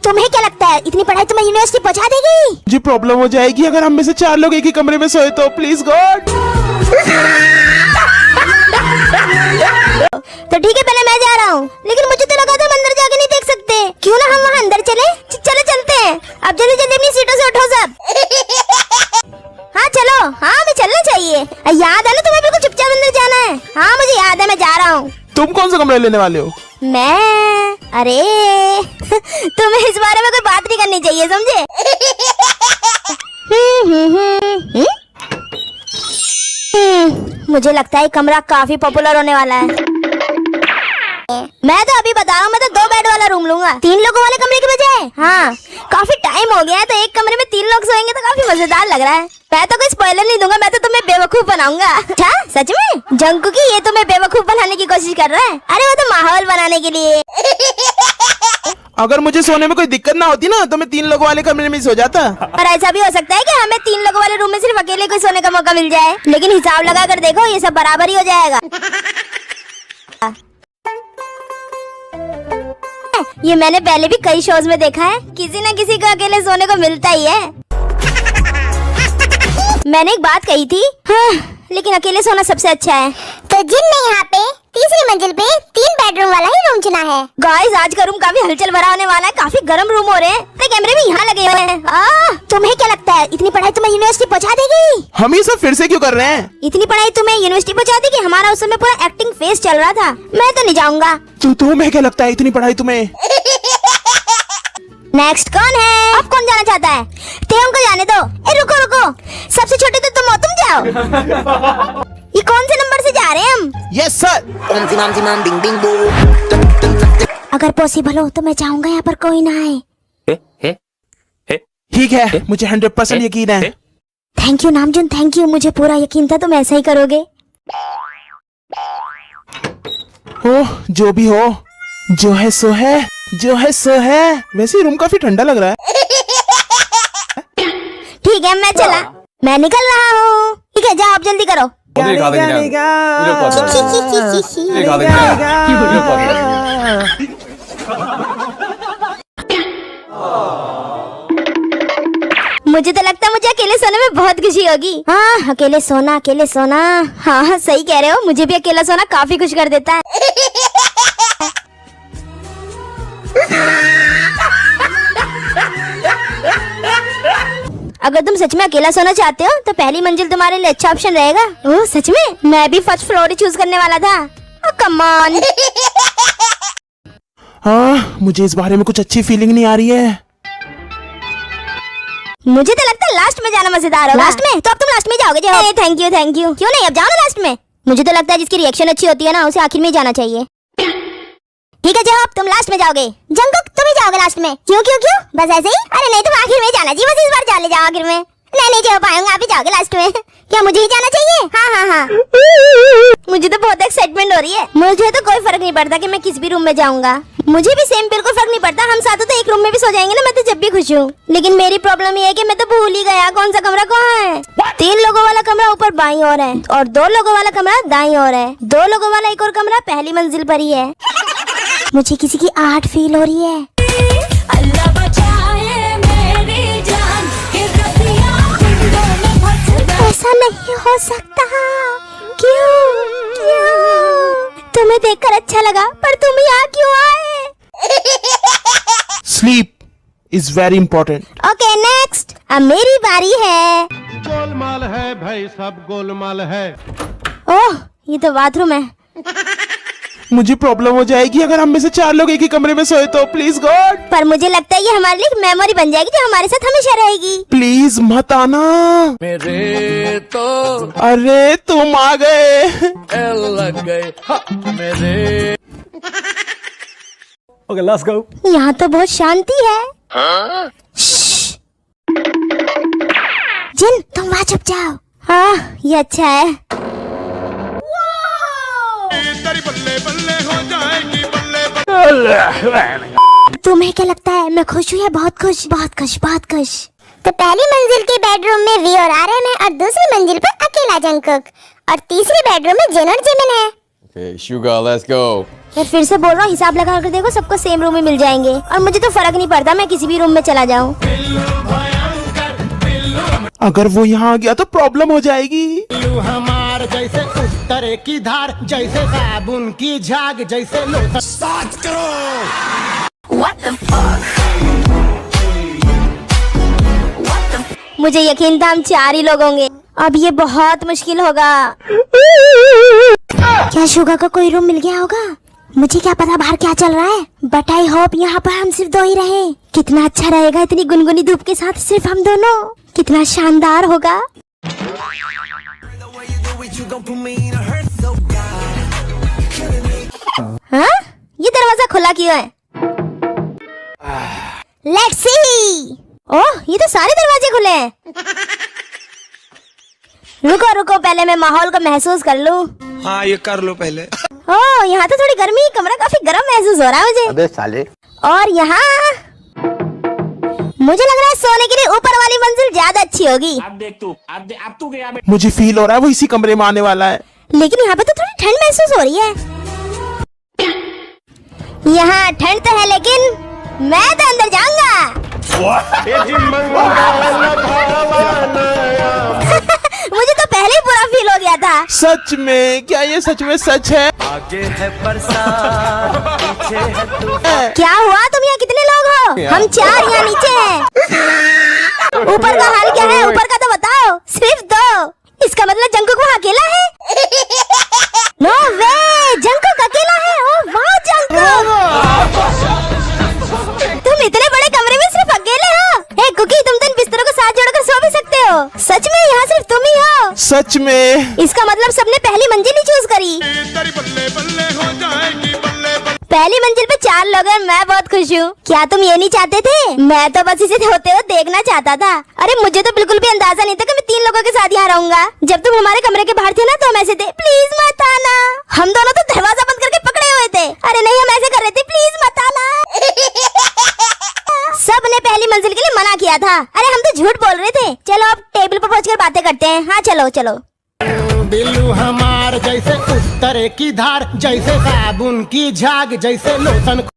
तुम्हें क्या लगता है इतनी पढ़ाई तुम्हें यूनिवर्सिटी पहुंचा देगी? मुझे प्रॉब्लम हो जाएगी अगर हम में से 4 लोग एक ही कमरे में सोए तो। Please God. तो ठीक है, पहले मैं जा रहा हूँ, लेकिन मुझे तो लगा था हम अंदर जाके नहीं देख सकते। क्यों ना हम वहाँ अंदर चले? चलो चलते हैं। अब जल्दी जल्दी अपनी सीटों से उठो सब। हाँ चलो, हाँ हमें चलना चाहिए। याद है ना तुम्हें बिल्कुल चुपचाप अंदर जाना है। हाँ मुझे याद है, मैं जा रहा हूँ। तुम कौन सा कमरा लेने वाले हो? मैं, अरे तुम्हें इस बारे में कोई बात नहीं करनी चाहिए, समझे? मुझे लगता है कमरा काफी पॉपुलर होने वाला है। मैं तो अभी बता रहा हूँ, मैं तो 2 बेड वाला रूम लूंगा, 3 लोगों वाले कमरे के बजाय। हाँ काफी टाइम हो गया है, तो एक कमरे में 3 लोग सोएंगे तो काफी मजेदार लग रहा है। मैं तो कोई स्पॉइलर नहीं दूंगा, मैं तो तुम्हें बेवकूफ बनाऊंगा। अच्छा सच में? जंकुकी ये तुम्हें बेवकूफ बनाने की कोशिश कर रहा है? अरे वो तो माहौल बनाने के लिए। अगर मुझे सोने में कोई दिक्कत ना होती ना तो मैं 3 लोगों वाले कमरे में सो जाता। और ऐसा भी हो सकता है कि हमें 3 लोगों वाले रूम में सिर्फ अकेले कोई सोने का मौका मिल जाए, लेकिन हिसाब लगा कर देखो ये सब बराबर ही हो जाएगा। ये मैंने पहले भी कई शोज में देखा है, किसी न किसी को अकेले सोने को मिलता ही है। मैंने एक बात कही थी, हाँ, लेकिन अकेले सोना सबसे अच्छा है। तो जिन ने यहाँ पे तीसरी मंजिल पे 3 बेडरूम वाला ही रूम चुना है। गाइस आज का रूम काफी हलचल भरा होने वाला है, काफी गर्म रूम हो रहे हैं, तो कैमरे भी यहाँ लगे हुए हैं। तुम्हें क्या लगता है इतनी पढ़ाई तुम्हें यूनिवर्सिटी पहुंचा देगी? हम ये सब फिर से क्यों कर रहे हैं? इतनी पढ़ाई तुम्हें यूनिवर्सिटी पहुंचा देगी? हमारा उस समय पूरा एक्टिंग फेस चल रहा था। मैं तो नहीं जाऊंगा। तुम्हें क्या लगता है इतनी पढ़ाई तुम्हें? नेक्स्ट कौन है? अब कौन जाना चाहता है? तेम को जाने दो। रुको रुको, सबसे छोटे तो तुम जाओ। ये कौन से नंबर से जा रहे हैं हम? Yes sir. अगर पॉसिबल हो तो मैं चाहूंगा यहाँ पर कोई ना आए। ठीक है, मुझे 100% यकीन है। Thank you Namjoon, thank you. मुझे पूरा यकीन था तुम ऐसा ही करोगे। ओह जो भी हो, जो है सो है, जो है सो है। वैसे रूम काफी ठंडा लग रहा है। ठीक है मैं चला, मैं निकल रहा हूँ। ठीक है जाओ आप जल्दी करो। मुझे तो लगता है मुझे अकेले सोने में बहुत खुशी होगी। हाँ अकेले सोना, अकेले सोना। हाँ सही कह रहे हो, मुझे भी अकेला सोना काफी खुश कर देता है। अगर तुम सच में अकेला सोना चाहते हो तो पहली मंजिल तुम्हारे लिए अच्छा ऑप्शन रहेगा। ओह सच में? मैं भी फर्स्ट फ्लोर ही चूज करने वाला था। Come on. हाँ मुझे इस बारे में कुछ अच्छी फीलिंग नहीं आ रही है। मुझे तो लगता है लास्ट में जाना मजेदार होगा। लास्ट में? तो अब तुम लास्ट में जाओगे? जो थैंक यू थैंक यू। क्यों नहीं, अब जाओ ना लास्ट में। मुझे तो लगता है जिसकी रिएक्शन अच्छी होती है ना उसे आखिर में ही जाना चाहिए। ठीक है जो अब तुम लास्ट में जाओगे। जंकुक तुम ही जाओगे लास्ट में? क्यों क्यों क्यों? बस ऐसे ही? अरे नहीं तुम आखिर में जाना चाहिए, बस इस बार चले जाओ आखिर में। नहीं जा पाऊंगा, आप ही जाओगे लास्ट में। क्या मुझे ही जाना चाहिए? हाँ। मुझे तो बहुत एक्साइटमेंट हो रही है। मुझे तो कोई फर्क नहीं पड़ता कि मैं किस भी रूम में जाऊंगा। मुझे भी सेम बिल्कुल फर्क नहीं पड़ता, हम साथों तो एक रूम में भी सो जाएंगे ना, मैं तो जब भी खुश हूँ। लेकिन मेरी प्रॉब्लम ये है कि मैं तो भूल ही गया कौन सा कमरा कहाँ है। 3 लोगों वाला कमरा ऊपर बाईं ओर है और 2 लोगों वाला कमरा दाईं ओर है। 2 लोगों वाला एक और कमरा पहली मंजिल पर ही है। मुझे किसी की आहट फील हो रही है। अल्लाह बचाए मेरी जान, ऐसा नहीं हो सकता। क्यों? तुम्हें देखकर अच्छा लगा, पर तुम यहाँ क्यों आए? Sleep is very important. Okay next, अब मेरी बारी है। गोलमाल है भाई, सब गोलमाल है। ओह ये तो बाथरूम है। मुझे प्रॉब्लम हो जाएगी अगर हम में से 4 लोग एक ही कमरे में सोए तो। Please God. पर मुझे लगता है ये हमारे लिए एक मेमोरी बन जाएगी जो हमारे साथ हमेशा रहेगी। प्लीज मत आना। मेरे तो अरे तुम आ गए। एल लग गए मेरे। Okay let's go. यहाँ तो बहुत शांति है। जिन तुम वहाँ छुप जाओ। हाँ ये अच्छा है। तुम्हें क्या लगता है मैं खुश हूँ या बहुत खुश? बहुत खुश, बहुत खुश। तो पहली मंजिल के बेडरूम में वी और आर्यन है और दूसरी मंजिल पर अकेला जंकुक और तीसरी बेडरूम में जिन और जिमिन है। Okay, Sugar, let's go. मैं फिर से बोल रहा हूँ, हिसाब लगा कर देखो, सबको सेम रूम में मिल जाएंगे और मुझे तो फर्क नहीं पड़ता, मैं किसी भी रूम में चला जाऊँ। अगर वो यहाँ आ गया तो प्रॉब्लम हो जाएगी। हमार जैसे उत्तरे की धार, जैसे साबुन की झाग, जैसे लोटा। स्टार्ट करो। मुझे यकीन था हम 4 ही लोग होंगे, अब ये बहुत मुश्किल होगा। क्या शुगा का कोई रूम मिल गया होगा? मुझे क्या पता बाहर क्या चल रहा है, बट आई होप यहाँ पर हम सिर्फ 2 ही रहे। कितना अच्छा रहेगा इतनी गुनगुनी धूप के साथ सिर्फ हम दोनों, कितना शानदार होगा। हाँ? ये दरवाजा खुला क्यों है? Let's see. ओह, ये तो सारे दरवाजे खुले हैं। रुको रुको, पहले मैं माहौल को महसूस कर लूं। हाँ ये कर लो पहले। ओह, यहाँ तो थोड़ी गर्मी, कमरा काफी गर्म महसूस हो रहा है मुझे। अबे साले। और यहाँ मुझे लग रहा है सोने के लिए ऊपर वाली मंजिल ज्यादा अच्छी होगी। अब तू गया। मुझे फील हो रहा है वो इसी कमरे में आने वाला है। लेकिन यहाँ पे तो थोड़ी ठंड महसूस हो रही है। यहाँ ठंड तो है, लेकिन मैं तो अंदर जाऊंगा। मुझे तो पहले ही बुरा फील हो गया था। सच में? क्या ये सच में सच है? आगे है बरसात, पीछे है तूफान। क्या हुआ, तुम यहाँ कितने लोग हो? हम 4 यहाँ नीचे हैं। ऊपर का हाल क्या है? ऊपर का तो बताओ। सिर्फ 2। इसका मतलब जंकुक वहाँ अकेला है? नो वे, जंकुक अकेला है। ओह वाह जंकुक, तुम इतने बड़े कमरे में सिर्फ अकेले हो? हे कुकी, तुम तो इन बिस्तरों को साथ जोड़कर सो भी सकते हो। सच में यहाँ सिर्फ तुम ही हो? सच में? इसका मतलब सबने पहली मंजिल ही चूज करी। पहली मंजिल पे 4 लोग हैं, मैं बहुत खुश हूँ। क्या तुम ये नहीं चाहते थे? मैं तो बस इसे होते हुए देखना चाहता था। अरे मुझे तो बिल्कुल भी अंदाजा नहीं था कि मैं 3 लोगों के साथ यहाँ रहूंगा। जब तुम हमारे कमरे के बाहर थे ना, तो हम ऐसे थे, प्लीज मत आना। हम दोनों तो दरवाजा बंद करके पकड़े हुए थे। अरे नहीं, हम ऐसे कर रहे थे, प्लीज मत आना। सब ने पहली मंजिल के लिए मना किया था। अरे हम तो झूठ बोल रहे थे। चलो अब टेबल पर पहुँच कर बातें करते हैं। हाँ चलो चलो। बिल्लू हमार जैसे उत्तरे की धार, जैसे साबुन की झाग, जैसे लोशन